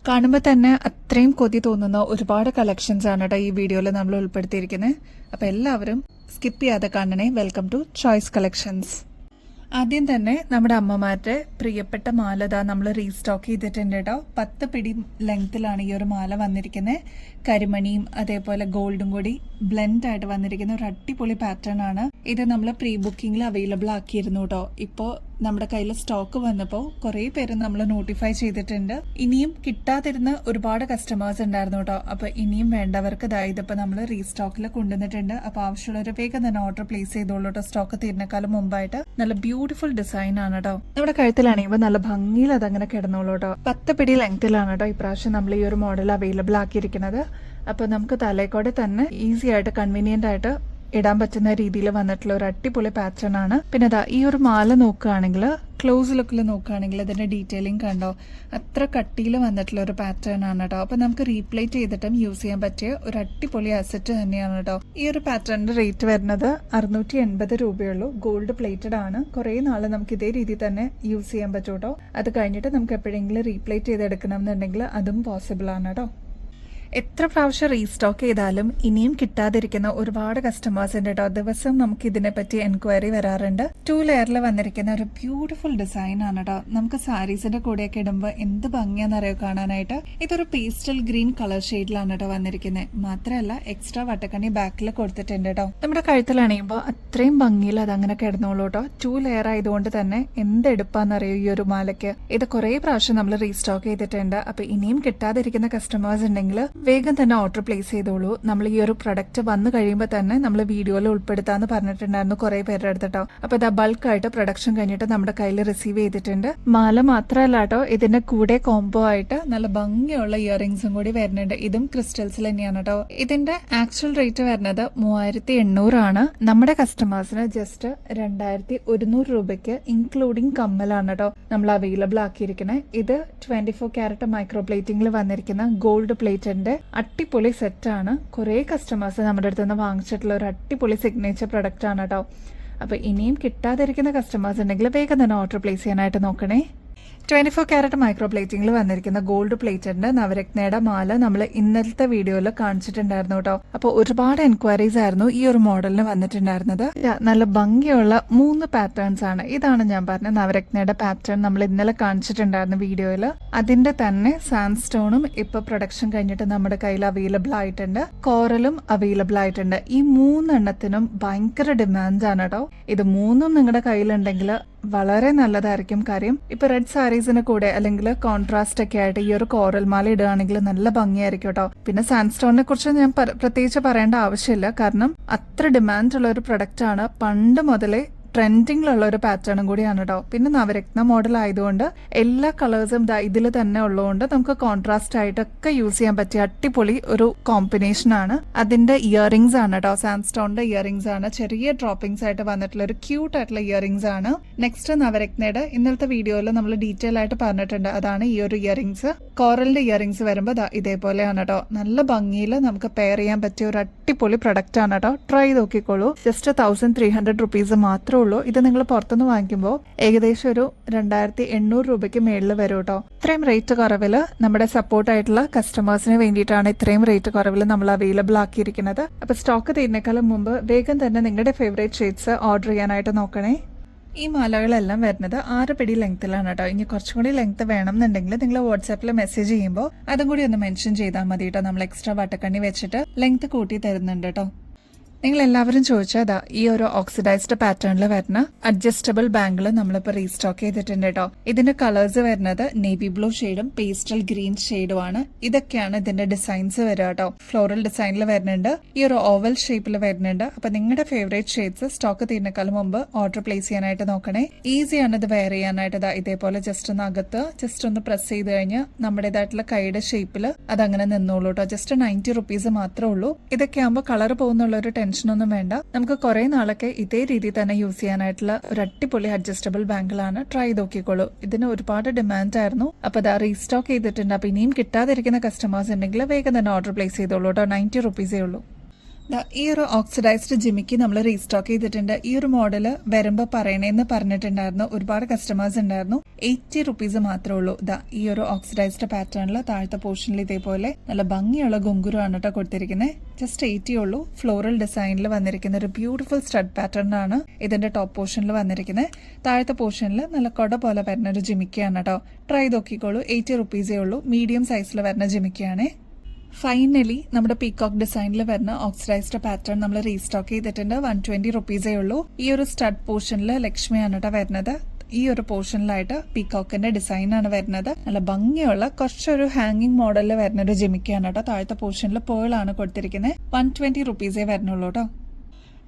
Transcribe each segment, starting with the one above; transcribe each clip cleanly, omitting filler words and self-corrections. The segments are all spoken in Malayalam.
കാണുമ്പോൾ തന്നെ അത്രയും കൊതി തോന്നുന്ന ഒരുപാട് കളക്ഷൻസ് ആണ് കേട്ടോ ഈ വീഡിയോയിൽ നമ്മൾ ഉൾപ്പെടുത്തിയിരിക്കുന്നത്. അപ്പോൾ എല്ലാവരും സ്കിപ്പ് ചെയ്യാതെ കാണണേ. Welcome to choice collections. ആദ്യം തന്നെ നമ്മുടെ അമ്മമാരുടെ പ്രിയപ്പെട്ട മാല നമ്മൾ റീസ്റ്റോക്ക് ചെയ്തിട്ടുണ്ട് കേട്ടോ. 10 പിടി ലെങ്ത്തിലാണ് ഈ ഒരു മാല വന്നിരിക്കുന്നത്. കരിമണിയും അതേപോലെ ഗോൾഡും കൂടി ബ്ലെൻഡ് ആയിട്ട് വന്നിരിക്കുന്ന ഒരു അടിപൊളി പാറ്റേൺ ആണ്. ഇത് നമ്മൾ പ്രീ ബുക്കിംഗിൽ അവൈലബിൾ ആക്കിയിരുന്നു കേട്ടോ. ഇപ്പോൾ നമ്മുടെ കയ്യിൽ സ്റ്റോക്ക് വന്നപ്പോൾ കുറേ പേര് നമ്മൾ നോട്ടിഫൈ ചെയ്തിട്ടുണ്ട്. ഇനിയും കിട്ടാതിരുന്ന ഒരുപാട് കസ്റ്റമേഴ്സ് ഉണ്ടായിരുന്നു കേട്ടോ. അപ്പോൾ ഇനിയും വേണ്ടവർക്ക് ഇതിപ്പോൾ നമ്മൾ റീസ്റ്റോക്കിൽ കൊണ്ടുവന്നിട്ടുണ്ട്. അപ്പോൾ ആവശ്യമുള്ളവർ വേഗം തന്നെ ഓർഡർ പ്ലേസ് ചെയ്തോളൂ കേട്ടോ. സ്റ്റോക്ക് തീരുന്നേക്കാളും മുമ്പായിട്ട് നല്ല ബ്യൂട്ടിഫുൾ ഡിസൈൻ ആണ് കേട്ടോ. നമ്മുടെ കഴുത്തിലാണെങ്കിൽ നല്ല ഭംഗിയിൽ അതങ്ങനെ കിടന്നോളൂ കേട്ടോ. 10 പിടി ലെങ്ത്തിലാണ് കേട്ടോ ഇപ്രാവശ്യം നമ്മൾ ഈ ഒരു മോഡൽ അവൈലബിൾ ആക്കിയിരിക്കുന്നത്. അപ്പോൾ നമുക്ക് തലയിക്കോടെ തന്നെ ഈസി ആയിട്ട് കൺവീനിയന്റ് ആയിട്ട് ഇടാൻ പറ്റുന്ന രീതിയിൽ വന്നിട്ടുള്ള ഒരു അടിപൊളി പാറ്റേൺ ആണ്. പിന്നെ ഈ ഒരു മാല നോക്കുകയാണെങ്കിൽ ക്ലോസ് ലുക്കിൽ നോക്കുകയാണെങ്കിൽ ഇതിന്റെ ഡീറ്റെയിലിംഗ് കണ്ടോ, അത്ര കട്ടിയിൽ വന്നിട്ടുള്ള ഒരു പാറ്റേൺ ആണ് കേട്ടോ. അപ്പൊ നമുക്ക് റീപ്ലേറ്റ് ചെയ്തിട്ടും യൂസ് ചെയ്യാൻ പറ്റിയ ഒരു അടിപൊളി അസറ്റ് തന്നെയാണ് കേട്ടോ. ഈ ഒരു പാറ്റേണിന്റെ റേറ്റ് വരുന്നത് 680 രൂപയുള്ളൂ. ഗോൾഡ് പ്ലേറ്റഡ് ആണ്. കുറെ നാള് നമുക്ക് ഇതേ രീതിയിൽ തന്നെ യൂസ് ചെയ്യാൻ പറ്റും കേട്ടോ. അത് കഴിഞ്ഞിട്ട് നമുക്ക് എപ്പോഴെങ്കിലും റീപ്ലേറ്റ് ചെയ്തെടുക്കണം എന്നുണ്ടെങ്കിൽ അതും പോസിബിൾ ആണ് കേട്ടോ. എത്ര പ്രാവശ്യം റീസ്റ്റോക്ക് ചെയ്താലും ഇനിയും കിട്ടാതിരിക്കുന്ന ഒരുപാട് കസ്റ്റമേഴ്സ് ഉണ്ട് കേട്ടോ. ദിവസം നമുക്ക് ഇതിനെപ്പറ്റി എൻക്വയറി വരാറുണ്ട്. 2 ലെയറിൽ വന്നിരിക്കുന്ന ഒരു ബ്യൂട്ടിഫുൾ ഡിസൈൻ ആണ് കേട്ടോ. നമുക്ക് സാരീസിന്റെ കൂടെയൊക്കെ ഇടുമ്പോൾ എന്ത് ഭംഗിയാണെന്നറിയോ കാണാനായിട്ട്. ഇതൊരു പേസ്റ്റൽ ഗ്രീൻ കളർ ഷെയ്ഡിലാണ് കേട്ടോ വന്നിരിക്കുന്നത്. മാത്രമല്ല എക്സ്ട്രാ വട്ടക്കണ്ണി ബാക്കിൽ കൊടുത്തിട്ടുണ്ട് കേട്ടോ. നമ്മുടെ കഴുത്തിലണിയുമ്പോൾ അത്രയും ഭംഗിയിൽ അതങ്ങനെ കിടന്നോളൂ കേട്ടോ. 2 ലെയർ ആയതുകൊണ്ട് തന്നെ എന്തെടുപ്പാന്നറിയോ ഈ ഒരു മാലയ്ക്ക്. ഇത് കുറെ പ്രാവശ്യം നമ്മൾ റീസ്റ്റോക്ക് ചെയ്തിട്ടുണ്ട്. അപ്പൊ ഇനിയും കിട്ടാതിരിക്കുന്ന കസ്റ്റമേഴ്സ് ഉണ്ടെങ്കിൽ വേഗം തന്നെ ഓർഡർ പ്ലേസ് ചെയ്തോളൂ. നമ്മൾ ഈ ഒരു പ്രൊഡക്റ്റ് വന്നു കഴിയുമ്പോൾ തന്നെ നമ്മൾ വീഡിയോയിൽ ഉൾപ്പെടുത്താന്ന് പറഞ്ഞിട്ടുണ്ടായിരുന്നു കുറെ പേരുടെ അടുത്തിട്ടോ. അപ്പൊ ഇത് ബൾക്കായിട്ട് പ്രൊഡക്ഷൻ കഴിഞ്ഞിട്ട് നമ്മുടെ കയ്യിൽ റിസീവ് ചെയ്തിട്ടുണ്ട്. മാല മാത്രമല്ല കേട്ടോ, ഇതിന്റെ കൂടെ കോംബോ ആയിട്ട് നല്ല ഭംഗിയുള്ള ഇയറിംഗ്സും കൂടി വരുന്നുണ്ട്. ഇതും ക്രിസ്റ്റൽസിൽ തന്നെയാണ് കേട്ടോ. ഇതിന്റെ ആക്ച്വൽ റേറ്റ് വരുന്നത് 3800 ആണ്. നമ്മുടെ കസ്റ്റമേഴ്സിന് ജസ്റ്റ് 2100 രൂപയ്ക്ക് ഇൻക്ലൂഡിംഗ് കമ്മലാണ് കേട്ടോ നമ്മൾ അവൈലബിൾ ആക്കിയിരിക്കുന്നത്. ഇത് 24 ക്യാരറ്റ് മൈക്രോ പ്ലേറ്റിംഗിൽ വന്നിരിക്കുന്ന ഗോൾഡ് പ്ലേറ്റഡ് അടിപൊളി സെറ്റ് ആണ്. കുറെ കസ്റ്റമേഴ്സ് നമ്മുടെ അടുത്ത് നിന്ന് വാങ്ങിച്ചിട്ടുള്ള ഒരു അടിപൊളി സിഗ്നേച്ചർ പ്രൊഡക്റ്റ് ആണ് കേട്ടോ. അപ്പൊ ഇനിയും കിട്ടാതിരിക്കുന്ന കസ്റ്റമേഴ്സ് ഉണ്ടെങ്കിൽ വേഗം തന്നെ ഓർഡർ പ്ലേസ് ചെയ്യാനായിട്ട് നോക്കണേ. 24 ക്യാരറ്റ് മൈക്രോ പ്ലേറ്റിംഗിൽ വന്നിരിക്കുന്ന ഗോൾഡ് പ്ലേറ്റഡ് നവരത്നയുടെ മാല നമ്മൾ ഇന്നലത്തെ വീഡിയോയിൽ കാണിച്ചിട്ടുണ്ടായിരുന്നു കേട്ടോ. അപ്പോൾ ഒരുപാട് എൻക്വയറീസ് ആയിരുന്നു ഈ ഒരു മോഡലിന് വന്നിട്ടുണ്ടായിരുന്നത്. നല്ല ഭംഗിയുള്ള 3 പാറ്റേൺസ് ആണ്. ഇതാണ് ഞാൻ പറഞ്ഞ നവരത്നയുടെ പാറ്റേൺ നമ്മൾ ഇന്നലെ കാണിച്ചിട്ടുണ്ടായിരുന്നു വീഡിയോയിൽ. അതിന്റെ തന്നെ സാൻഡ് സ്റ്റോണും ഇപ്പൊ പ്രൊഡക്ഷൻ കഴിഞ്ഞിട്ട് നമ്മുടെ കയ്യിൽ അവൈലബിൾ ആയിട്ടുണ്ട്. കോറലും അവൈലബിൾ ആയിട്ടുണ്ട്. ഈ 3 എണ്ണത്തിനും ഭയങ്കര ഡിമാൻഡ് ആണ് കേട്ടോ. ഇത് 3ഉം നിങ്ങളുടെ കയ്യിലുണ്ടെങ്കിൽ വളരെ നല്ലതായിരിക്കും. കാര്യം ഇപ്പൊ റെഡ് സാരീസിന് കൂടെ അല്ലെങ്കിൽ കോൺട്രാസ്റ്റ് ഒക്കെ ആയിട്ട് ഈ ഒരു കോറൽ മാല ഇടുകയാണെങ്കിൽ നല്ല ഭംഗിയായിരിക്കും കേട്ടോ. പിന്നെ സാൻഡ്സ്റ്റോണിനെ കുറിച്ച് ഞാൻ പ്രത്യേകിച്ച് പറയേണ്ട ആവശ്യമില്ല. കാരണം അത്ര ഡിമാൻഡ് ഉള്ള ഒരു പ്രൊഡക്റ്റ് ആണ്. പണ്ട് മുതലേ ട്രെൻഡിങ്ങിലുള്ള ഒരു പാറ്റേണും കൂടിയാണ് കേട്ടോ. പിന്നെ നവരത്ന മോഡൽ ആയതുകൊണ്ട് എല്ലാ കളേഴ്സും ഇതിൽ തന്നെ ഉള്ളതുകൊണ്ട് നമുക്ക് കോൺട്രാസ്റ്റ് ആയിട്ടൊക്കെ യൂസ് ചെയ്യാൻ പറ്റിയ അടിപൊളി ഒരു കോമ്പിനേഷൻ ആണ്. അതിന്റെ ഇയറിംഗ്സ് ആണ് കേട്ടോ. സാൻഡ്സ്റ്റോണിന്റെ ഇയറിംഗ്സ് ആണ്. ചെറിയ ഡ്രോപ്പിംഗ്സ് ആയിട്ട് വന്നിട്ടുള്ള ഒരു ക്യൂട്ട് ആയിട്ടുള്ള ഇയറിംഗ്സ് ആണ്. നെക്സ്റ്റ് നവരത്നയുടെ ഇന്നലത്തെ വീഡിയോയിൽ നമ്മൾ ഡീറ്റെയിൽ ആയിട്ട് പറഞ്ഞിട്ടുണ്ട്. അതാണ് ഈ ഒരു ഇയറിംഗ്സ്. കോറലിന്റെ ഇയറിംഗ്സ് വരുമ്പോൾ ഇതേപോലെയാണ് കേട്ടോ. നല്ല ഭംഗിയിൽ നമുക്ക് പെയർ ചെയ്യാൻ പറ്റിയ ഒരു അടിപൊളി പ്രൊഡക്റ്റ് ആണ് കേട്ടോ. ട്രൈ നോക്കിക്കോളൂ. ജസ്റ്റ് 1300 റുപ്പീസ് മാത്രം ഉള്ളൂ. ഇത് നിങ്ങൾ പുറത്തുനിന്ന് വാങ്ങിക്കുമ്പോൾ ഏകദേശം ഒരു 2800 രൂപയ്ക്ക് മേളിൽ വരും കേട്ടോ. ഇത്രയും റേറ്റ് കുറവിൽ നമ്മുടെ സപ്പോർട്ട് ആയിട്ടുള്ള കസ്റ്റമേഴ്സിന് വേണ്ടിയിട്ടാണ് ഇത്രയും റേറ്റ് കുറവിൽ നമ്മൾ അവൈലബിൾ ആക്കിയിരിക്കുന്നത്. അപ്പൊ സ്റ്റോക്ക് തീരുന്നേക്കാളും മുമ്പ് വേഗം തന്നെ നിങ്ങളുടെ ഫേവറേറ്റ് ഷെയ്ഡ്സ് ഓർഡർ ചെയ്യാനായിട്ട് നോക്കണേ. ഈ മാലകളെല്ലാം വരുന്നത് 6 പിടി ലെങ്ത്തിലാണ് കേട്ടോ. ഇനി കുറച്ചും കൂടി ലെങ്ത്ത് വേണം എന്നുണ്ടെങ്കിൽ നിങ്ങൾ വാട്സാപ്പിൽ മെസ്സേജ് ചെയ്യുമ്പോൾ അതും കൂടി ഒന്ന് മെൻഷൻ ചെയ്താൽ മതി കേട്ടോ. നമ്മൾ എക്സ്ട്രാ വട്ടക്കണ്ണി വെച്ചിട്ട് ലെങ്ത്ത് കൂട്ടി തരുന്നുണ്ട് കേട്ടോ. നിങ്ങൾ എല്ലാവരും ചോദിച്ചാൽ ഈ ഒരു ഓക്സിഡൈസ്ഡ് പാറ്റേണിൽ വരുന്ന അഡ്ജസ്റ്റബിൾ ബാങ്കിൾ നമ്മളിപ്പോൾ റീസ്റ്റോക്ക് ചെയ്തിട്ടുണ്ട് കേട്ടോ. ഇതിന്റെ കളേഴ്സ് വരുന്നത് നേവി ബ്ലൂ ഷെയ്ഡും പേസ്റ്റൽ ഗ്രീൻ ഷെയ്ഡും ആണ്. ഇതൊക്കെയാണ് ഇതിന്റെ ഡിസൈൻസ് വരിക കേട്ടോ. ഫ്ലോറൽ ഡിസൈനിൽ വരുന്നുണ്ട്. ഈ ഒരു ഓവൽ ഷേപ്പിൽ വരുന്നുണ്ട്. അപ്പൊ നിങ്ങളുടെ ഫേവറേറ്റ് ഷെയ്ഡ്സ് സ്റ്റോക്ക് തീരുന്നേക്കാളും മുമ്പ് ഓർഡർ പ്ലേസ് ചെയ്യാനായിട്ട് നോക്കണേ. ഈസിയാണ് ഇത് വെയർ ചെയ്യാനായിട്ട്. ഇതേപോലെ ജസ്റ്റ് ഒന്ന് അകത്ത് ജസ്റ്റ് ഒന്ന് പ്രസ് ചെയ്ത് കഴിഞ്ഞാൽ നമ്മുടേതായിട്ടുള്ള കൈയുടെ ഷേപ്പിൽ അതങ്ങനെ നിന്നോളൂ കേട്ടോ. ജസ്റ്റ് 90 റുപ്പീസ് മാത്രമേ ഉള്ളൂ. ഇതൊക്കെ ആകുമ്പോൾ കളർ പോകുന്നുള്ള ഒരു ടെൻഷനൊന്നും വേണ്ട. നമുക്ക് കുറെ നാളൊക്കെ ഇതേ രീതിയിൽ തന്നെ യൂസ് ചെയ്യാനായിട്ടുള്ള ഒരു അടിപൊളി അഡ്ജസ്റ്റബിൾ ബാങ്കിളാണ്. ട്രൈ നോക്കിക്കോളൂ. ഇതിന് ഒരുപാട് ഡിമാൻഡ് ആയിരുന്നു. അപ്പൊ റീസ്റ്റോക്ക് ചെയ്തിട്ടുണ്ട്. അപ്പൊ ഇനിയും കിട്ടാതിരിക്കുന്ന കസ്റ്റമേഴ്സ് ഉണ്ടെങ്കിൽ വേഗം തന്നെ ഓർഡർ പ്ലേസ് ചെയ്തോളൂ കേട്ടോ. 90 റുപ്പീസേ ഉള്ളൂ. ഈ ഒരു ഓക്സിഡൈസ്ഡ് ജിമിക്ക് നമ്മൾ റീസ്റ്റോക്ക് ചെയ്തിട്ടുണ്ട്. ഈ ഒരു മോഡല് വരുമ്പോൾ പറയണേന്ന് പറഞ്ഞിട്ടുണ്ടായിരുന്നു. ഒരുപാട് കസ്റ്റമേഴ്സ് ഉണ്ടായിരുന്നു. 80 റുപ്പീസ് മാത്രമേ ഉള്ളൂ. ഈ ഒരു ഓക്സിഡൈസ്ഡ് പാറ്റേണിൽ താഴത്തെ പോർഷനിൽ ഇതേപോലെ നല്ല ഭംഗിയുള്ള ഗുങ്കുരു ആണ് കേട്ടോ കൊടുത്തിരിക്കുന്നത്. ജസ്റ്റ് 80 ഉള്ളൂ. ഫ്ലോറൽ ഡിസൈനിൽ വന്നിരിക്കുന്ന ഒരു ബ്യൂട്ടിഫുൾ സ്റ്റഡ് പാറ്റേൺ ആണ് ഇതിന്റെ ടോപ്പ് പോർഷനിൽ വന്നിരിക്കുന്നത്. താഴത്തെ പോർഷനിൽ നല്ല കൊട പോലെ വരുന്ന ഒരു ജിമിക്കയാണ് കേട്ടോ. ട്രൈ നോക്കിക്കോളൂ. 80 റുപ്പീസേ ഉള്ളൂ. മീഡിയം സൈസിൽ വരുന്ന ജിമിക്കയാണ്. ഫൈനലി നമ്മുടെ പീകോക്ക് ഡിസൈനിൽ വരുന്ന ഓക്സിഡൈസ്ഡ് പാറ്റേൺ നമ്മൾ റീസ്റ്റോക്ക് ചെയ്തിട്ടുണ്ട്. 120 റുപ്പീസേ ഉള്ളൂ. ഈ ഒരു സ്റ്റഡ് പോർഷനിൽ ലക്ഷ്മിയാണ് കേട്ടോ വരുന്നത്. ഈ ഒരു പോർഷനിലായിട്ട് പീകോക്കിന്റെ ഡിസൈൻ ആണ് വരുന്നത്. നല്ല ഭംഗിയുള്ള കുറച്ചൊരു ഹാങ്ങിങ് മോഡലിൽ വരുന്ന ഒരു ജിമിക്കാണ് കേട്ടോ. താഴത്തെ പോർഷനിൽ പേളാണ് കൊടുത്തിരിക്കുന്നത്. 120 റുപ്പീസേ വരുന്നുള്ളൂ കേട്ടോ.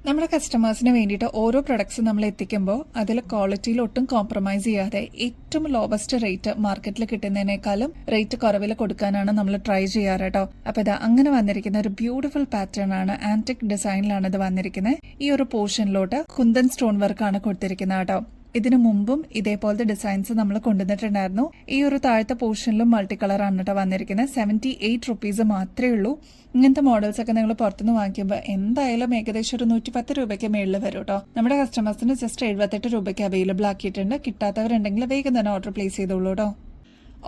നമ്മുടെ കസ്റ്റമേഴ്സിന് വേണ്ടിയിട്ട് ഓരോ പ്രൊഡക്ട്സും നമ്മൾ എത്തിക്കുമ്പോൾ അതിൽ ക്വാളിറ്റിയിൽ ഒട്ടും കോംപ്രമൈസ് ചെയ്യാതെ ഏറ്റവും ലോവസ്റ്റ് റേറ്റ് മാർക്കറ്റിൽ കിട്ടുന്നതിനേക്കാളും റേറ്റ് കുറവിൽ കൊടുക്കാനാണ് നമ്മൾ ട്രൈ ചെയ്യാറ് കേട്ടോ. അപ്പൊ അങ്ങനെ വന്നിരിക്കുന്ന ഒരു ബ്യൂട്ടിഫുൾ പാറ്റേൺ ആണ്. ആന്റിക് ഡിസൈനിലാണ് ഇത് വന്നിരിക്കുന്നത്. ഈ ഒരു പോർഷനിലോട്ട് കുന്തൻ സ്റ്റോൺ വർക്ക് ആണ് കൊടുത്തിരിക്കുന്നത് കേട്ടോ. ഇതിനു മുമ്പും ഇതേപോലത്തെ ഡിസൈൻസ് നമ്മൾ കൊണ്ടുവന്നിട്ടുണ്ടായിരുന്നു. ഈ ഒരു താഴത്തെ പോർഷനിലും മൾട്ടി കളർ ആണ് കേട്ടോ വന്നിരിക്കുന്നത്. 78 റുപ്പീസ് മാത്രമേ ഉള്ളൂ. ഇങ്ങനത്തെ മോഡൽസ് ഒക്കെ നിങ്ങൾ പുറത്തുനിന്ന് വാങ്ങിക്കുമ്പോൾ എന്തായാലും ഏകദേശം ഒരു 110 രൂപയ്ക്ക് മേളിൽ വരും കേട്ടോ. നമ്മുടെ കസ്റ്റമേഴ്സിന് ജസ്റ്റ് 78 രൂപയ്ക്ക് അവൈലബിൾ ആക്കിയിട്ടുണ്ട്. കിട്ടാത്തവരുണ്ടെങ്കിൽ വേഗം തന്നെ ഓർഡർ പ്ലേസ് ചെയ്തോളൂ കേട്ടോ.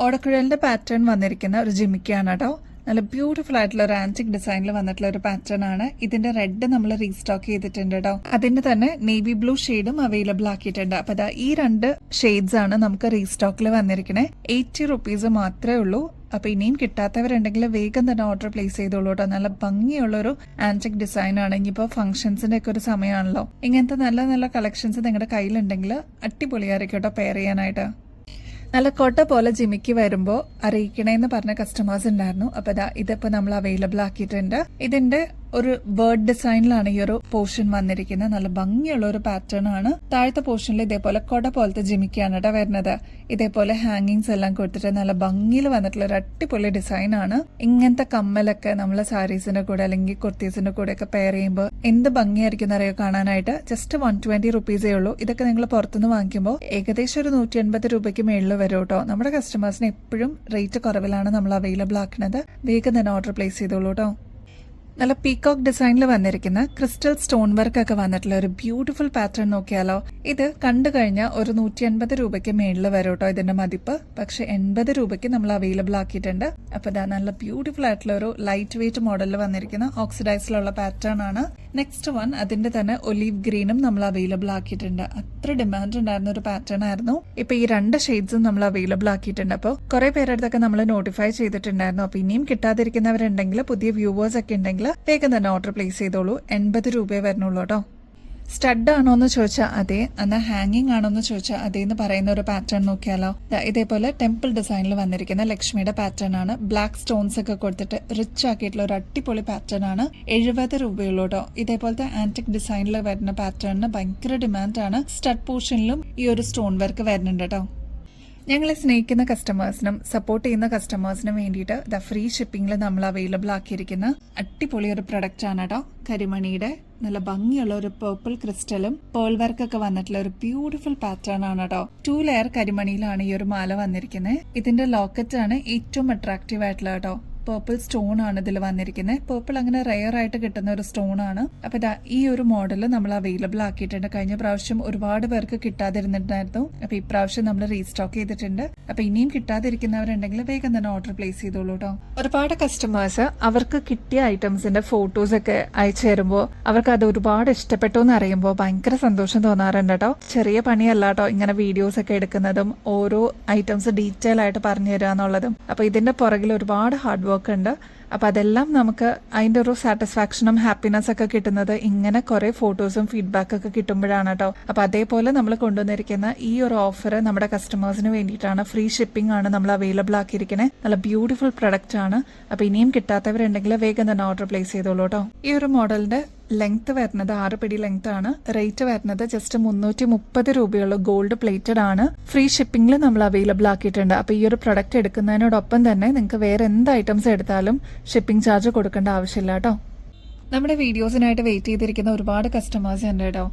ഓടക്കുഴലിന്റെ പാറ്റേൺ വന്നിരിക്കുന്ന ഒരു ജിമിക്കാണ് കേട്ടോ. നല്ല ബ്യൂട്ടിഫുൾ ആയിട്ടുള്ള ഒരു ആന്റിക് ഡിസൈനിൽ വന്നിട്ടുള്ള ഒരു പാറ്റേൺ ആണ്. ഇതിന്റെ റെഡ് നമ്മൾ റീസ്റ്റോക്ക് ചെയ്തിട്ടുണ്ട് കേട്ടോ. അതിന്റെ തന്നെ നേവി ബ്ലൂ ഷെയ്ഡും അവൈലബിൾ ആക്കിയിട്ടുണ്ട്. അപ്പൊ ഈ 2 ഷെയ്ഡ്സ് ആണ് നമുക്ക് റീസ്റ്റോക്കിൽ വന്നിരിക്കുന്നത്. 80 റുപ്പീസ് മാത്രമേ ഉള്ളൂ. അപ്പൊ ഇനിയും കിട്ടാത്തവരുണ്ടെങ്കിൽ വേഗം തന്നെ ഓർഡർ പ്ലേസ് ചെയ്തോളൂ കേട്ടോ. നല്ല ഭംഗിയുള്ള ഒരു ആന്റിക് ഡിസൈൻ ആണ്. ഇനിയിപ്പോ ഫംഗ്ഷൻസിന്റെ ഒക്കെ ഒരു സമയമാണല്ലോ. ഇങ്ങനത്തെ നല്ല നല്ല കളക്ഷൻസ് നിങ്ങളുടെ കയ്യിലുണ്ടെങ്കിൽ അടിപൊളിയായിരിക്കും കേട്ടോ പെയർ ചെയ്യാനായിട്ട്. നല്ല കൊട്ട പോലെ ജിമിക്ക് വരുമ്പോൾ അറിയിക്കണേന്ന് പറഞ്ഞ കസ്റ്റമേഴ്സ് ഉണ്ടായിരുന്നു. അപ്പൊ ഇതിപ്പോ നമ്മൾ അവൈലബിൾ ആക്കിയിട്ടുണ്ട്. ഇതിന്റെ ഒരു ബേർഡ് ഡിസൈനിലാണ് ഈ ഒരു പോർഷൻ വന്നിരിക്കുന്നത്. നല്ല ഭംഗിയുള്ള ഒരു പാറ്റേൺ ആണ്. താഴത്തെ പോർഷനിൽ ഇതേപോലെ കൊട പോലത്തെ ജിമിക്കാണ് കേട്ടോ വരുന്നത്. ഇതേപോലെ ഹാങ്ങിങ്സ് എല്ലാം കൊടുത്തിട്ട് നല്ല ഭംഗിയിൽ വന്നിട്ടുള്ള ഒരു അടിപൊളി ഡിസൈൻ ആണ്. ഇങ്ങനത്തെ കമ്മലൊക്കെ നമ്മളെ സാരീസിന്റെ കൂടെ അല്ലെങ്കിൽ കുർത്തീസിന്റെ കൂടെ ഒക്കെ പെയർ ചെയ്യുമ്പോൾ എന്ത് ഭംഗിയായിരിക്കും എന്നറിയോ കാണാനായിട്ട്. ജസ്റ്റ് 120 റുപ്പീസേ ഉള്ളൂ. ഇതൊക്കെ നിങ്ങൾ പുറത്തുനിന്ന് വാങ്ങിക്കുമ്പോൾ ഏകദേശം ഒരു 180 രൂപയ്ക്ക് മേളിൽ വരും കേട്ടോ. നമ്മുടെ കസ്റ്റമേഴ്സിന് എപ്പോഴും റേറ്റ് കുറവിലാണ് നമ്മൾ അവൈലബിൾ ആക്കുന്നത്. വേഗം തന്നെ ഓർഡർ പ്ലേസ് ചെയ്തോളൂ കേട്ടോ. നല്ല പീകോക്ക് ഡിസൈനിൽ വന്നിരിക്കുന്ന ക്രിസ്റ്റൽ സ്റ്റോൺ വർക്ക് ഒക്കെ വന്നിട്ടുള്ള ഒരു ബ്യൂട്ടിഫുൾ പാറ്റേൺ നോക്കിയാലോ. ഇത് കണ്ടു കഴിഞ്ഞാൽ ഒരു 180 രൂപയ്ക്ക് മേളിൽ വരും കേട്ടോ ഇതിന്റെ മതിപ്പ്. പക്ഷെ 80 രൂപയ്ക്ക് നമ്മൾ അവൈലബിൾ ആക്കിയിട്ടുണ്ട്. അപ്പൊ നല്ല ബ്യൂട്ടിഫുൾ ആയിട്ടുള്ള ഒരു ലൈറ്റ് വെയിറ്റ് മോഡലിൽ വന്നിരിക്കുന്ന ഓക്സിഡൈസിലുള്ള പാറ്റേൺ ആണ്. നെക്സ്റ്റ് വൺ അതിന്റെ തന്നെ ഒലീവ് ഗ്രീനും നമ്മൾ അവൈലബിൾ ആക്കിയിട്ടുണ്ട്. അത്ര ഡിമാൻഡ് ഉണ്ടായിരുന്ന ഒരു പാറ്റേൺ ആയിരുന്നു. ഇപ്പൊ ഈ 2 ഷെയ്ഡ്സും നമ്മൾ അവൈലബിൾ ആക്കിയിട്ടുണ്ട്. അപ്പോൾ കുറെ പേരടുത്തൊക്കെ നമ്മൾ നോട്ടിഫൈ ചെയ്തിട്ടുണ്ടായിരുന്നു. അപ്പൊ ഇനിയും കിട്ടാതിരിക്കുന്നവരുണ്ടെങ്കിൽ പുതിയ വ്യൂവേഴ്സ് ഒക്കെ ഉണ്ടെങ്കിൽ വേഗം തന്നെ ഓർഡർ പ്ലേസ് ചെയ്തോളൂ. 80 രൂപയെ വരുന്നുള്ളൂ കേട്ടോ. സ്റ്റഡ് ആണോ എന്ന് ചോദിച്ചാൽ അതെ, എന്നാൽ ഹാങ്ങിങ് ആണോ എന്ന് ചോദിച്ചാൽ അതേ എന്ന് പറയുന്ന ഒരു പാറ്റേൺ നോക്കിയാലോ. ഇതേപോലെ ടെമ്പിൾ ഡിസൈനിൽ വന്നിരിക്കുന്ന ലക്ഷ്മിയുടെ പാറ്റേൺ ആണ്. ബ്ലാക്ക് സ്റ്റോൺസ് ഒക്കെ കൊടുത്തിട്ട് റിച്ച് ആക്കിയിട്ടുള്ള ഒരു അടിപൊളി പാറ്റേൺ ആണ്. 70 രൂപയുള്ളൂ കേട്ടോ. ഇതേപോലത്തെ ആന്റിക് ഡിസൈനിൽ വരുന്ന പാറ്റേണിന് ഭയങ്കര ഡിമാൻഡാണ്. സ്റ്റഡ് പോർഷനിലും ഈ ഒരു സ്റ്റോൺ വർക്ക് വരുന്നുണ്ട് കേട്ടോ. ഞങ്ങളെ സ്നേഹിക്കുന്ന കസ്റ്റമേഴ്സിനും സപ്പോർട്ട് ചെയ്യുന്ന കസ്റ്റമേഴ്സിനും വേണ്ടിയിട്ട് ഫ്രീ ഷിപ്പിംഗിൽ നമ്മൾ അവൈലബിൾ ആക്കിയിരിക്കുന്ന അടിപൊളി ഒരു പ്രൊഡക്റ്റ് ആണ് കേട്ടോ. കരിമണിയുടെ നല്ല ഭംഗിയുള്ള ഒരു പേർപ്പിൾ ക്രിസ്റ്റലും പേൾ വർക്ക് ഒക്കെ വന്നിട്ടുള്ള ഒരു ബ്യൂട്ടിഫുൾ പാറ്റേൺ ആണ് കേട്ടോ. 2 ലെയർ കരിമണിയിലാണ് ഈ ഒരു മാല വന്നിരിക്കുന്നത്. ഇതിന്റെ ലോക്കറ്റ് ആണ് ഏറ്റവും അട്രാക്റ്റീവ് ആയിട്ടുള്ള കേട്ടോ. പേർപ്പിൾ സ്റ്റോൺ ആണ് ഇതിൽ വന്നിരിക്കുന്നത്. പേർപ്പിൾ അങ്ങനെ റെയർ ആയിട്ട് കിട്ടുന്ന ഒരു സ്റ്റോൺ ആണ്. അപ്പൊ ഈ ഒരു മോഡൽ നമ്മൾ അവൈലബിൾ ആക്കിയിട്ടുണ്ട്. കഴിഞ്ഞ പ്രാവശ്യം ഒരുപാട് പേർക്ക് കിട്ടാതിരുന്നിട്ടുണ്ടായിരുന്നു. അപ്പൊ ഇപ്രാവശ്യം നമ്മൾ റീസ്റ്റോക്ക് ചെയ്തിട്ടുണ്ട്. അപ്പൊ ഇനിയും കിട്ടാതിരിക്കുന്നവരുണ്ടെങ്കിൽ വേഗം തന്നെ ഓർഡർ പ്ലേസ് ചെയ്തോളൂ കേട്ടോ. ഒരുപാട് കസ്റ്റമേഴ്സ് അവർക്ക് കിട്ടിയ ഐറ്റംസിന്റെ ഫോട്ടോസ് ഒക്കെ അയച്ചു തരുമ്പോൾ അവർക്ക് അത് ഒരുപാട് ഇഷ്ടപ്പെട്ടു എന്ന് അറിയുമ്പോൾ ഭയങ്കര സന്തോഷം തോന്നാറുണ്ട് കേട്ടോ. ചെറിയ പണിയല്ല കേട്ടോ ഇങ്ങനെ വീഡിയോസ് ഒക്കെ എടുക്കുന്നതും ഓരോ ഐറ്റംസ് ഡീറ്റെയിൽ ആയിട്ട് പറഞ്ഞു തരിക എന്നുള്ളതും. അപ്പൊ ഇതിന്റെ പുറകിൽ ഒരുപാട് ഹാർഡ് വർക്ക് ഉണ്ട്. അപ്പൊ അതെല്ലാം നമുക്ക് അതിന്റെ ഒരു സാറ്റിസ്ഫാക്ഷനും ഹാപ്പിനെസ് ഒക്കെ കിട്ടുന്നത് ഇങ്ങനെ കുറെ ഫോട്ടോസും ഫീഡ്ബാക്ക് ഒക്കെ കിട്ടുമ്പോഴാണ് കേട്ടോ. അപ്പൊ അതേപോലെ നമ്മൾ കൊണ്ടുവന്നിരിക്കുന്ന ഈ ഒരു ഓഫർ നമ്മുടെ കസ്റ്റമേഴ്സിന് വേണ്ടിയിട്ടാണ്. ഫ്രീ ഷിപ്പിംഗ് ആണ് നമ്മൾ അവൈലബിൾ ആക്കിയിരിക്കുന്നത്. നല്ല ബ്യൂട്ടിഫുൾ പ്രൊഡക്റ്റ് ആണ്. അപ്പൊ ഇനിയും കിട്ടാത്തവരുണ്ടെങ്കിൽ വേഗം തന്നെ ഓർഡർ പ്ലേസ് ചെയ്തോളൂ കേട്ടോ. ഈ ഒരു മോഡലിന്റെ ലെങ്ത് വരുന്നത് 6 പിടി ലെങ്ത് ആണ്. റേറ്റ് വരുന്നത് ജസ്റ്റ് 330 രൂപയുള്ള ഗോൾഡ് പ്ലേറ്റഡ് ആണ്. ഫ്രീ ഷിപ്പിംഗിൽ നമ്മൾ അവൈലബിൾ ആക്കിയിട്ടുണ്ട്. അപ്പൊ ഈ ഒരു പ്രൊഡക്റ്റ് എടുക്കുന്നതിനോടൊപ്പം തന്നെ നിങ്ങൾക്ക് വേറെ എന്ത് ഐറ്റംസ് എടുത്താലും ഷിപ്പിംഗ് ചാർജ് കൊടുക്കേണ്ട ആവശ്യമില്ല കേട്ടോ. നമ്മുടെ വീഡിയോസിനായിട്ട് വെയിറ്റ് ചെയ്തിരിക്കുന്ന ഒരുപാട് കസ്റ്റമേഴ്സ് ഉണ്ട് കേട്ടോ.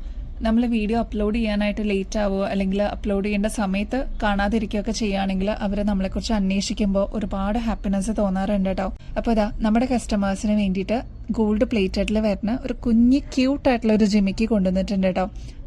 നമ്മൾ വീഡിയോ അപ്ലോഡ് ചെയ്യാനായിട്ട് ലേറ്റ് ആവുമോ അല്ലെങ്കിൽ അപ്ലോഡ് ചെയ്യേണ്ട സമയത്ത് കാണാതിരിക്കുകയൊക്കെ ചെയ്യുകയാണെങ്കിൽ അവർ നമ്മളെക്കുറിച്ച് അന്വേഷിക്കുമ്പോൾ ഒരുപാട് ഹാപ്പിനെസ് തോന്നാറുണ്ട് കേട്ടോ. അപ്പോൾ നമ്മുടെ കസ്റ്റമേഴ്സിന് വേണ്ടിയിട്ട് ഗോൾഡ് പ്ലേറ്റഡിൽ വരുന്ന ഒരു കുഞ്ഞ് ക്യൂട്ടായിട്ടുള്ള ഒരു ജിമിക്ക് കൊണ്ടുവന്നിട്ടുണ്ട് കേട്ടോ.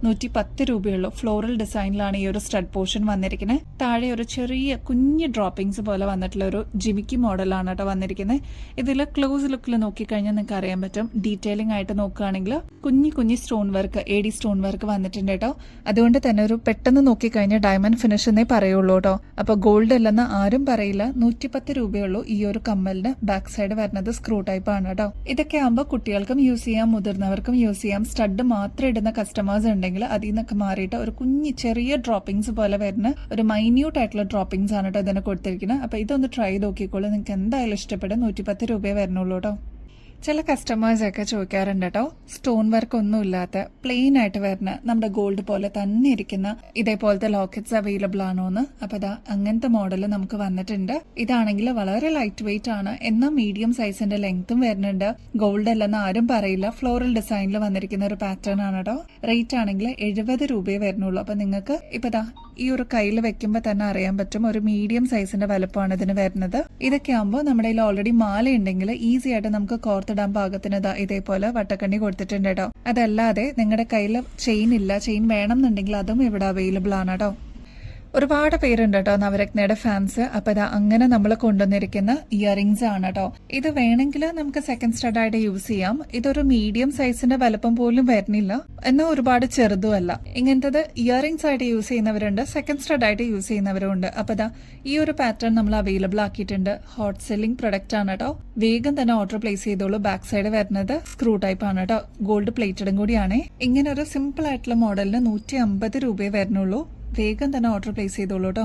110 രൂപയുള്ളൂ. ഫ്ലോറൽ ഡിസൈനിലാണ് ഈ ഒരു സ്റ്റഡ് പോർഷൻ വന്നിരിക്കുന്നത്. താഴെ ഒരു ചെറിയ കുഞ്ഞ് ഡ്രോപ്പിംഗ്സ് പോലെ വന്നിട്ടുള്ള ഒരു ജിമിക്കി മോഡലാണ് കേട്ടോ വന്നിരിക്കുന്നത്. ഇതിൽ ക്ലോസ് ലുക്കിൽ നോക്കിക്കഴിഞ്ഞാൽ നിങ്ങൾക്ക് അറിയാൻ പറ്റും. ഡീറ്റെയിലിംഗ് ആയിട്ട് നോക്കുകയാണെങ്കിൽ കുഞ്ഞി stone work, AD stone work വന്നിട്ടുണ്ട് കേട്ടോ. അതുകൊണ്ട് തന്നെ ഒരു പെട്ടെന്ന് നോക്കിക്കഴിഞ്ഞാൽ ഡയമണ്ട് ഫിനിഷ് എന്നേ പറയുള്ളൂ കേട്ടോ. അപ്പോൾ ഗോൾഡ് അല്ലെന്ന് ആരും പറയില്ല. 110 രൂപയുള്ളൂ ഈ ഒരു കമ്മലിന്. ബാക്ക് സൈഡ് വരുന്നത് സ്ക്രൂ ടൈപ്പ് ആണ് കേട്ടോ. ഇതൊക്കെ ആകുമ്പോൾ കുട്ടികൾക്കും യൂസ് ചെയ്യാം, മുതിർന്നവർക്കും യൂസ് ചെയ്യാം. സ്റ്റഡ് മാത്രം ഇടുന്ന കസ്റ്റമേഴ്സ് ഉണ്ടെങ്കിൽ അതിൽ നിന്നൊക്കെ മാറിയിട്ട് ഒരു കുഞ്ഞി ചെറിയ ഡ്രോപ്പിംഗ്സ് പോലെ വരുന്ന ഒരു മൈന്യൂട്ട് ആയിട്ടുള്ള ഡ്രോപ്പിംഗ്സ് ആണ് കേട്ടോ ഇതിനെ കൊടുത്തിരിക്കുന്നത്. അപ്പോൾ ഇതൊന്ന് ട്രൈ നോക്കിക്കോളൂ, നിങ്ങൾക്ക് എന്തായാലും ഇഷ്ടപ്പെടും. 110 രൂപയെ വരുന്നുള്ളൂ കേട്ടോ. ചില കസ്റ്റമേഴ്സൊക്കെ ചോദിക്കാറുണ്ട് കേട്ടോ, സ്റ്റോൺ വർക്ക് ഒന്നും ഇല്ലാത്ത പ്ലെയിൻ ആയിട്ട് വരുന്ന നമ്മുടെ ഗോൾഡ് പോലെ തന്നെ ഇരിക്കുന്ന ഇതേപോലത്തെ ലോക്കറ്റ്സ് അവൈലബിൾ ആണോ എന്ന്. അപ്പൊ ഇതാ അങ്ങനത്തെ മോഡൽ നമുക്ക് വന്നിട്ടുണ്ട്. ഇതാണെങ്കിൽ വളരെ ലൈറ്റ് വെയിറ്റ് ആണ്, എന്നാൽ മീഡിയം സൈസിന്റെ ലെങ്ത്തും വരുന്നുണ്ട്. ഗോൾഡ് അല്ലെന്ന് ആരും പറയില്ല. ഫ്ലോറൽ ഡിസൈനിൽ വന്നിരിക്കുന്ന ഒരു പാറ്റേൺ ആണ് കേട്ടോ. റേറ്റ് ആണെങ്കിൽ 70 രൂപയെ വരുന്നുള്ളൂ. അപ്പൊ നിങ്ങൾക്ക് ഇപ്പൊ ദാ ഈ ഒരു കയ്യിൽ വെക്കുമ്പോൾ തന്നെ അറിയാൻ പറ്റും ഒരു മീഡിയം സൈസിന്റെ വലുപ്പമാണ് ഇതിന് വരുന്നത്. ഇതൊക്കെ ആകുമ്പോൾ നമ്മുടെ കയ്യിൽ ഓൾറെഡി മാല ഉണ്ടെങ്കിൽ ഈസി ആയിട്ട് നമുക്ക് കോർത്തിടാൻ പാകത്തിന് ഇതേപോലെ വട്ടക്കണ്ണി കൊടുത്തിട്ടുണ്ട് കേട്ടോ. അതല്ലാതെ നിങ്ങളുടെ കയ്യിൽ ചെയിൻ ഇല്ല, ചെയിൻ വേണം എന്നുണ്ടെങ്കിൽ അതും ഇവിടെ അവൈലബിൾ ആണ് കേട്ടോ. ഒരുപാട് പേരുണ്ട് കേട്ടോ നവരത്നയുടെ ഫാൻസ്. അപ്പൊ ഇതാ അങ്ങനെ നമ്മൾ കൊണ്ടുവന്നിരിക്കുന്ന ഇയറിംഗ്സ് ആണ് കേട്ടോ. ഇത് വേണമെങ്കിൽ നമുക്ക് സെക്കൻഡ് സ്റ്റഡ് ആയിട്ട് യൂസ് ചെയ്യാം. ഇതൊരു മീഡിയം സൈസിന്റെ വലുപ്പം പോലും വരുന്നില്ല, എന്നാൽ ഒരുപാട് ചെറുതുമല്ല. ഇങ്ങനത്തത് ഇയറിംഗ്സ് ആയിട്ട് യൂസ് ചെയ്യുന്നവരുണ്ട്, സെക്കൻഡ് സ്റ്റഡ് ആയിട്ട് യൂസ് ചെയ്യുന്നവരും ഉണ്ട്. അപ്പൊ ഇതാ ഈ ഒരു പാറ്റേൺ നമ്മൾ അവൈലബിൾ ആക്കിയിട്ടുണ്ട്. ഹോട്ട് സെല്ലിംഗ് പ്രൊഡക്റ്റ് ആണ് കേട്ടോ. വേഗം തന്നെ ഓർഡർ പ്ലേസ് ചെയ്തോളൂ. ബാക്ക് സൈഡ് വരുന്നത് സ്ക്രൂ ടൈപ്പ് ആണ് കേട്ടോ. ഗോൾഡ് പ്ലേറ്റഡും കൂടിയാണ്. ഇങ്ങനെ ഒരു സിമ്പിൾ ആയിട്ടുള്ള മോഡലിന് 150 രൂപയെ വരുന്നുള്ളൂ. വേഗം തന്നെ ഓർഡർ പ്ലേസ് ചെയ്തോളൂ കേട്ടോ.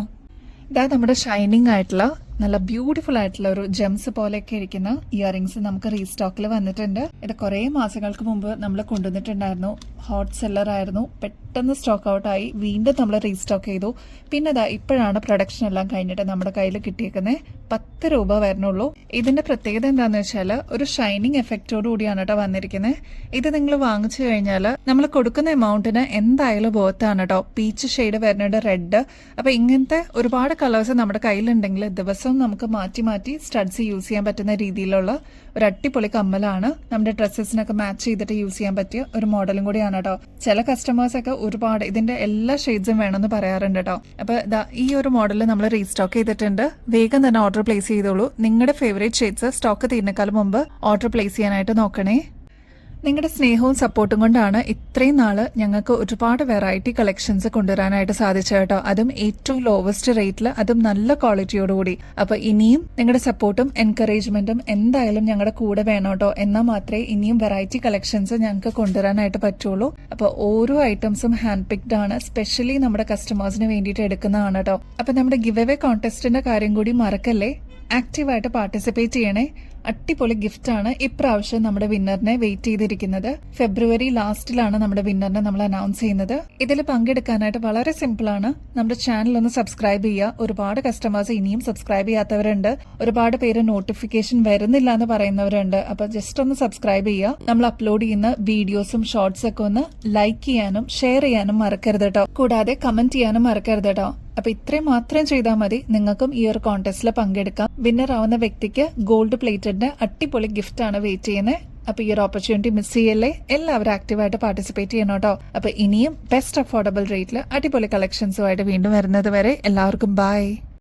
ഇതാ നമ്മുടെ ഷൈനിങ് ആയിട്ടുള്ള നല്ല ബ്യൂട്ടിഫുൾ ആയിട്ടുള്ള ഒരു ജെംസ് പോലെയൊക്കെ ഇരിക്കുന്ന ഇയറിംഗ്സ് നമുക്ക് റീസ്റ്റോക്കിൽ വന്നിട്ടുണ്ട്. ഇത് കുറേ മാസങ്ങൾക്ക് മുമ്പ് നമ്മൾ കൊണ്ടുവന്നിട്ടുണ്ടായിരുന്നു. ഹോട്ട് സെല്ലർ ആയിരുന്നു, പെട്ടെന്ന് സ്റ്റോക്ക് ഔട്ട് ആയി. വീണ്ടും നമ്മൾ റീസ്റ്റോക്ക് ചെയ്തു. പിന്നെ ഇതാ ഇപ്പോഴാണ് പ്രൊഡക്ഷൻ എല്ലാം കഴിഞ്ഞിട്ട് നമ്മുടെ കയ്യിൽ കിട്ടിയേക്കുന്നത്. 10 രൂപ വരുന്നുള്ളൂ. ഇതിന്റെ പ്രത്യേകത എന്താണെന്ന് വെച്ചാൽ ഒരു ഷൈനിങ് എഫക്റ്റോട് കൂടിയാണ് കേട്ടോ വന്നിരിക്കുന്നത്. ഇത് നിങ്ങൾ വാങ്ങിച്ചു കഴിഞ്ഞാൽ നമ്മൾ കൊടുക്കുന്ന എമൗണ്ടിന് എന്തായാലും ബോത്താണ് കേട്ടോ. പീച്ച് ഷെയ്ഡ് വരുന്നുണ്ട്, റെഡ്. അപ്പൊ ഇങ്ങനത്തെ ഒരുപാട് കളേഴ്സ് നമ്മുടെ കയ്യിലുണ്ടെങ്കിൽ ദിവസം നമുക്ക് മാറ്റി മാറ്റി സ്റ്റഡ്സ് യൂസ് ചെയ്യാൻ പറ്റുന്ന രീതിയിലുള്ള ഒരു അടിപൊളി കമ്മലാണ്. നമ്മുടെ ഡ്രസ്സസിനൊക്കെ മാച്ച് ചെയ്തിട്ട് യൂസ് ചെയ്യാൻ പറ്റിയ ഒരു മോഡലും കൂടിയാണ് കേട്ടോ. ചില കസ്റ്റമേഴ്സ് ഒക്കെ ഒരുപാട് ഇതിന്റെ എല്ലാ ഷെയ്ഡ്സും വേണമെന്ന് പറയാറുണ്ട് കേട്ടോ. അപ്പൊ ഈ ഒരു മോഡൽ നമ്മൾ റീസ്റ്റോക്ക് ചെയ്തിട്ടുണ്ട്. വേഗം തന്നെ ഓർഡർ പ്ലേസ് ചെയ്തോളൂ. നിങ്ങളുടെ ഫേവറേറ്റ് ഷെയ്ഡ്സ് സ്റ്റോക്ക് തീരുന്നേക്കാൾ മുമ്പ് ഓർഡർ പ്ലേസ് ചെയ്യാനായിട്ട് നോക്കണേ. നിങ്ങളുടെ സ്നേഹവും സപ്പോർട്ടും കൊണ്ടാണ് ഇത്രയും നാള് ഞങ്ങൾക്ക് ഒരുപാട് വെറൈറ്റി കളക്ഷൻസ് കൊണ്ടുവരാനായിട്ട് സാധിച്ചത് കേട്ടോ. അതും ഏറ്റവും ലോവസ്റ്റ് റേറ്റിൽ, അതും നല്ല ക്വാളിറ്റിയോടുകൂടി. അപ്പൊ ഇനിയും നിങ്ങളുടെ സപ്പോർട്ടും എൻകറേജ്മെന്റും എന്തായാലും ഞങ്ങളുടെ കൂടെ വേണം കേട്ടോ. എന്നാൽ മാത്രമേ ഇനിയും വെറൈറ്റി കളക്ഷൻസ് ഞങ്ങൾക്ക് കൊണ്ടുവരാനായിട്ട് പറ്റുള്ളൂ. അപ്പൊ ഓരോ ഐറ്റംസും ഹാൻഡ് പിക്ഡ് ആണ്, സ്പെഷ്യലി നമ്മുടെ കസ്റ്റമേഴ്സിന് വേണ്ടിയിട്ട് എടുക്കുന്നതാണ് കേട്ടോ. അപ്പൊ നമ്മുടെ ഗിവ് അവേ കോൺടെസ്റ്റിന്റെ കാര്യം കൂടി മറക്കല്ലേ. ആക്റ്റീവായിട്ട് പാർട്ടിസിപ്പേറ്റ് ചെയ്യണേ. അടിപൊളി ഗിഫ്റ്റ് ആണ് ഇപ്രാവശ്യം നമ്മുടെ വിന്നറിനെ വെയിറ്റ് ചെയ്തിരിക്കുന്നത്. ഫെബ്രുവരി ലാസ്റ്റിലാണ് നമ്മുടെ വിന്നറിനെ നമ്മൾ അനൗൺസ് ചെയ്യുന്നത്. ഇതിൽ പങ്കെടുക്കാനായിട്ട് വളരെ സിമ്പിൾ ആണ്. നമ്മുടെ ചാനൽ ഒന്ന് സബ്സ്ക്രൈബ് ചെയ്യുക. ഒരുപാട് കസ്റ്റമേഴ്സ് ഇനിയും സബ്സ്ക്രൈബ് ചെയ്യാത്തവരുണ്ട്. ഒരുപാട് പേര് നോട്ടിഫിക്കേഷൻ വരുന്നില്ല എന്ന് പറയുന്നവരുണ്ട്. അപ്പൊ ജസ്റ്റ് ഒന്ന് സബ്സ്ക്രൈബ് ചെയ്യുക. നമ്മൾ അപ്ലോഡ് ചെയ്യുന്ന വീഡിയോസും ഷോർട്സ് ഒക്കെ ഒന്ന് ലൈക്ക് ചെയ്യാനും ഷെയർ ചെയ്യാനും മറക്കരുത് കേട്ടോ. കൂടാതെ കമന്റ് ചെയ്യാനും മറക്കരുത് കേട്ടോ. അപ്പൊ ഇത്രയും മാത്രം ചെയ്താൽ മതി. നിങ്ങൾക്കും ഈ ഒരു കോൺടെസ്റ്റിൽ പങ്കെടുക്കാം. വിന്നർ ആവുന്ന വ്യക്തിക്ക് ഗോൾഡ് പ്ലേറ്റഡിന്റെ അടിപൊളി ഗിഫ്റ്റ് ആണ് വെയിറ്റ് ചെയ്യുന്നത്. അപ്പൊ ഈ ഒരു ഓപ്പർച്യൂണിറ്റി മിസ് ചെയ്യല്ലേ. എല്ലാവരും ആക്റ്റീവായിട്ട് പാർട്ടിസിപ്പേറ്റ് ചെയ്യണം കേട്ടോ. അപ്പൊ ഇനിയും ബെസ്റ്റ് അഫോർഡബിൾ റേറ്റിൽ അടിപൊളി കളക്ഷൻസുമായിട്ട് വീണ്ടും വരുന്നത് വരെ എല്ലാവർക്കും ബൈ.